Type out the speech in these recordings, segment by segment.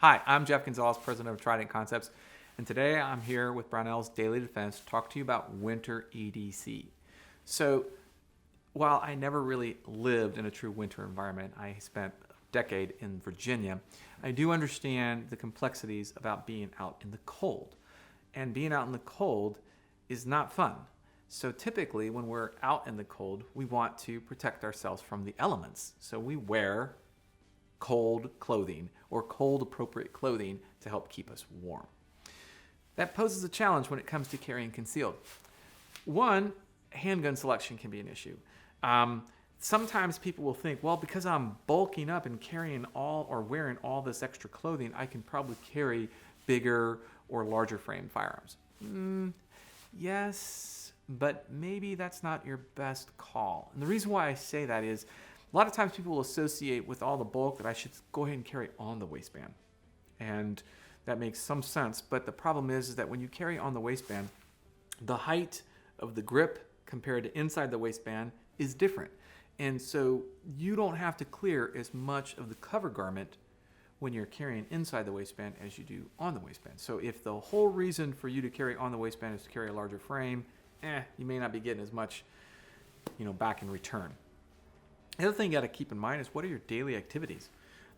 Hi, I'm Jeff Gonzalez, president of Trident Concepts, and today I'm here with Brownells Daily Defense to talk to you about winter EDC. So, while I never really lived in a true winter environment, I spent a decade in Virginia, I do understand the complexities about being out in the cold. And being out in the cold is not fun. So typically when we're out in the cold, we want to protect ourselves from the elements. So we wear cold clothing or cold appropriate clothing to help keep us warm. That poses a challenge when it comes to carrying concealed. One, handgun selection can be an issue. Sometimes people will think, well, because I'm bulking up and carrying all or wearing all this extra clothing, I can probably carry bigger or larger frame firearms. Yes, but maybe that's not your best call. And the reason why I say that is a lot of times people will associate with all the bulk that I should go ahead and carry on the waistband. And that makes some sense, but the problem is that when you carry on the waistband, the height of the grip compared to inside the waistband is different. And so you don't have to clear as much of the cover garment when you're carrying inside the waistband as you do on the waistband. So if the whole reason for you to carry on the waistband is to carry a larger frame, you may not be getting as much, back in return. The other thing you got to keep in mind is what are your daily activities?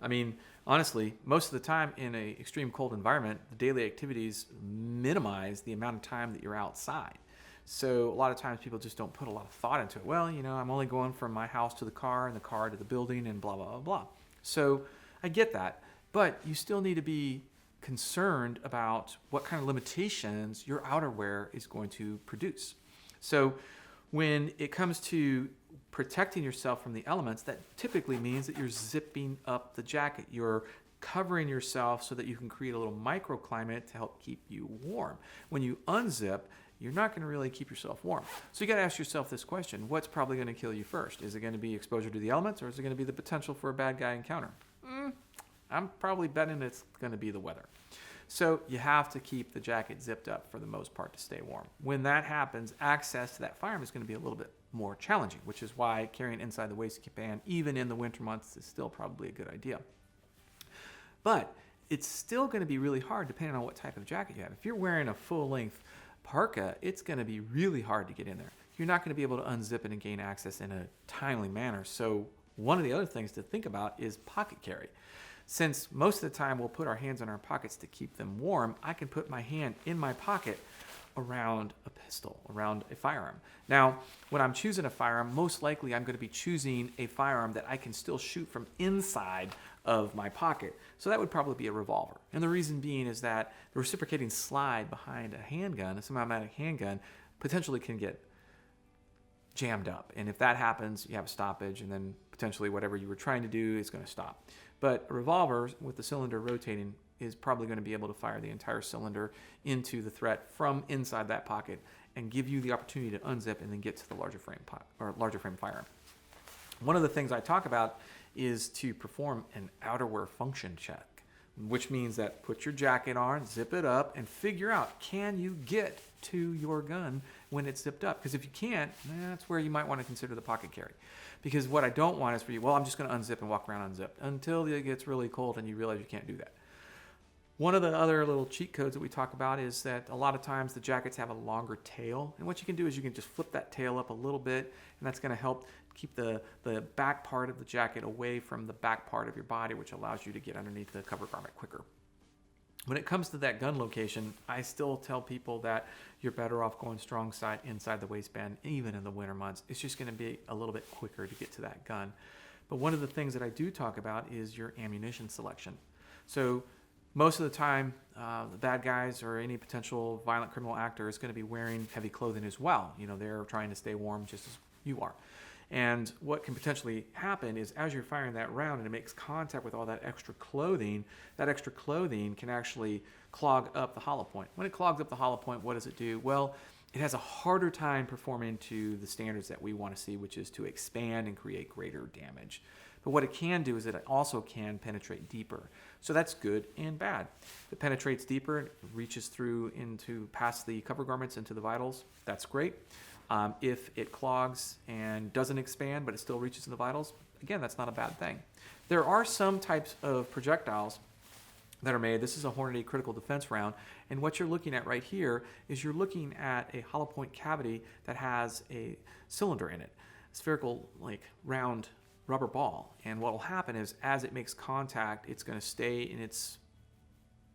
I mean, honestly, most of the time in an extreme cold environment, the daily activities minimize the amount of time that you're outside. So a lot of times people just don't put a lot of thought into it. Well, I'm only going from my house to the car and the car to the building and blah, blah, blah, blah. So I get that, but you still need to be concerned about what kind of limitations your outerwear is going to produce. So when it comes to protecting yourself from the elements, that typically means that you're zipping up the jacket. You're covering yourself so that you can create a little microclimate to help keep you warm. When you unzip, you're not going to really keep yourself warm. So you got to ask yourself this question: what's probably going to kill you first? Is it going to be exposure to the elements, or is it going to be the potential for a bad guy encounter? I'm probably betting it's going to be the weather. So you have to keep the jacket zipped up for the most part to stay warm. When that happens, access to that firearm is going to be a little bit more challenging, which is why carrying inside the waistband, even in the winter months, is still probably a good idea. But it's still going to be really hard depending on what type of jacket you have. If you're wearing a full-length parka, it's going to be really hard to get in there. You're not going to be able to unzip it and gain access in a timely manner. So one of the other things to think about is pocket carry. Since most of the time we'll put our hands in our pockets to keep them warm, I can put my hand in my pocket around a pistol, around a firearm. Now, when I'm choosing a firearm, most likely I'm going to be choosing a firearm that I can still shoot from inside of my pocket. So that would probably be a revolver. And the reason being is that the reciprocating slide behind a handgun, a semi-automatic handgun, potentially can get jammed up. And if that happens, you have a stoppage, and then potentially whatever you were trying to do is going to stop. But a revolver with the cylinder rotating is probably going to be able to fire the entire cylinder into the threat from inside that pocket and give you the opportunity to unzip and then get to the larger frame firearm. One of the things I talk about is to perform an outerwear function check, which means that put your jacket on, zip it up, and figure out, can you get to your gun when it's zipped up? Because if you can't, that's where you might want to consider the pocket carry. Because what I don't want is for you, well, I'm just going to unzip and walk around unzipped until it gets really cold and you realize you can't do that. One of the other little cheat codes that we talk about is that a lot of times the jackets have a longer tail. And what you can do is you can just flip that tail up a little bit, and that's going to help keep the back part of the jacket away from the back part of your body, which allows you to get underneath the cover garment quicker. When it comes to that gun location, I still tell people that you're better off going strong side inside the waistband, even in the winter months. It's just going to be a little bit quicker to get to that gun. But one of the things that I do talk about is your ammunition selection. So most of the time, the bad guys or any potential violent criminal actor is going to be wearing heavy clothing as well. They're trying to stay warm just as you are. And what can potentially happen is as you're firing that round and it makes contact with all that extra clothing can actually clog up the hollow point. When it clogs up the hollow point, what does it do? Well, it has a harder time performing to the standards that we want to see, which is to expand and create greater damage. But what it can do is that it also can penetrate deeper. So that's good and bad. If it penetrates deeper, it reaches through into past the cover garments into the vitals, that's great. If it clogs and doesn't expand, but it still reaches in the vitals, again, that's not a bad thing. There are some types of projectiles that are made. This is a Hornady Critical Defense round, and what you're looking at right here is you're looking at a hollow point cavity that has a cylinder in it, a spherical, like round rubber ball. And what will happen is as it makes contact, it's going to stay in its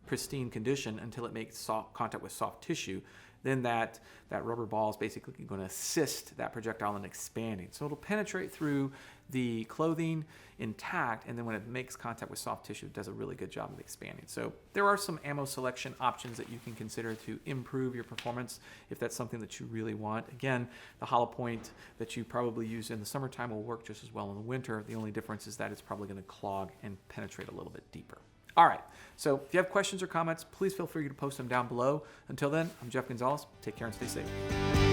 pristine condition until it makes contact with soft tissue. Then that rubber ball is basically going to assist that projectile in expanding. So it'll penetrate through the clothing intact, and then when it makes contact with soft tissue, it does a really good job of expanding. So there are some ammo selection options that you can consider to improve your performance if that's something that you really want. Again, the hollow point that you probably use in the summertime will work just as well in the winter. The only difference is that it's probably going to clog and penetrate a little bit deeper. All right, so if you have questions or comments, please feel free to post them down below. Until then, I'm Jeff Gonzalez. Take care and stay safe.